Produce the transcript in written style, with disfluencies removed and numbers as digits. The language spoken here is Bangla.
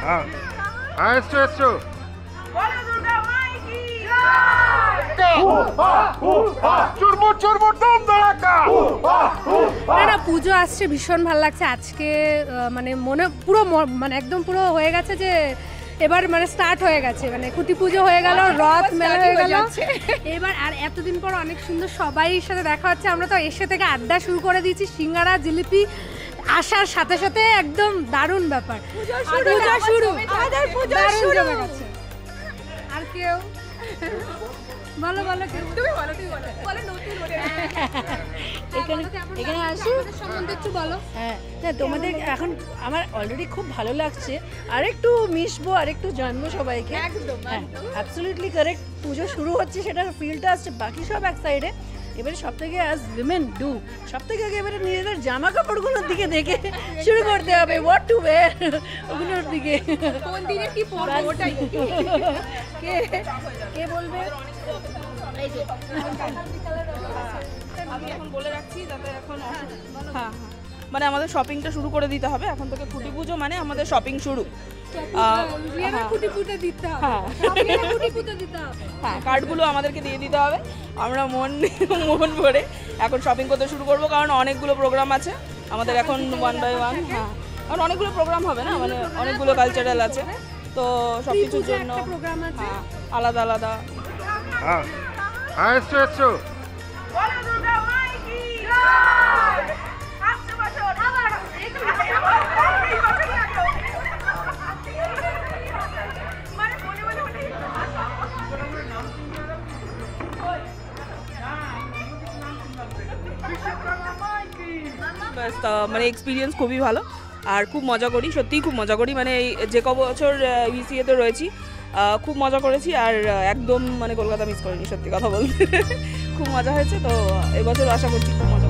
হ্যাঁ এসছো এসছো। না পুজো আসছে, ভীষণ ভালো লাগছে আজকে। মানে মনে পুরো মানে একদম পুরো হয়ে গেছে যে এবার মানে স্টার্ট হয়ে গেছে, মানে খুঁটি পুজো হয়ে গেল, রথ মেলা হয়ে গেল এবার। আর এতদিন পর অনেক সুন্দর সবাই সাথে দেখা হচ্ছে। আমরা তো এসে থেকে আড্ডা শুরু করে দিয়েছি, সিঙ্গারা জিলিপি আসার সাথে সাথে একদম দারুণ ব্যাপার। পুজো শুরু আমাদের পুজো শুরু হয়ে গেছে। আর কেউ বলো বলো, তুমি বলো, তুমি বলো, বলো নতুন এখানে আসো সম্বন্ধে একটু বলো। হ্যাঁ না তোমাদের এখন আমার অলরেডি খুব ভালো লাগছে, আরেকটু মিশবো, আরেকটু জানবো সবাইকে। একদম অ্যাবসলিউটলি কারেক্ট। পুজো শুরু হচ্ছে সেটার ফিলটা আসছে, বাকি সব এক সাইডে। এবারে সব থেকে অ্যাজ উইমেন ডু সব থেকে আগে এবারে নিজেদের জামা কাপড়গুলোর দিকে দেখে শুরু করতে হবে, হোয়াট টু ওয়্যার ওগুলোর দিকে, কোন দিনে কি পরবো ওটাই। কে কে বলবে? আমি এখন বলে রাখছি যাতে এখন হ্যাঁ মানে আমাদের শপিংটা শুরু করে দিতে হবে এখন থেকে। খুঁটি পুজো মানে আমাদের শপিং শুরু। হ্যাঁ কার্ডগুলো আমাদেরকে দিয়ে দিতে হবে, আমরা মন ভরে এখন শপিং করতে শুরু করবো, কারণ অনেকগুলো প্রোগ্রাম আছে আমাদের এখন ওয়ান বাই ওয়ান। হ্যাঁ কারণ অনেকগুলো প্রোগ্রাম হবে না, মানে অনেকগুলো কালচারাল আছে, তো সব কিছুর জন্য হ্যাঁ আলাদা আলাদা। হ্যাঁ এসছো এসছো। মানে এক্সপিরিয়েন্স খুবই ভালো আর খুব মজা করি, সত্যিই খুব মজা করি। মানে এই যে ক বছর ইউসিএতে রয়েছি খুব মজা করেছি, আর একদম মানে কলকাতা মিস করিনি, সত্যি কথা বলতে খুব মজা হয়েছে। তো এবছর আশা করছি খুব মজা।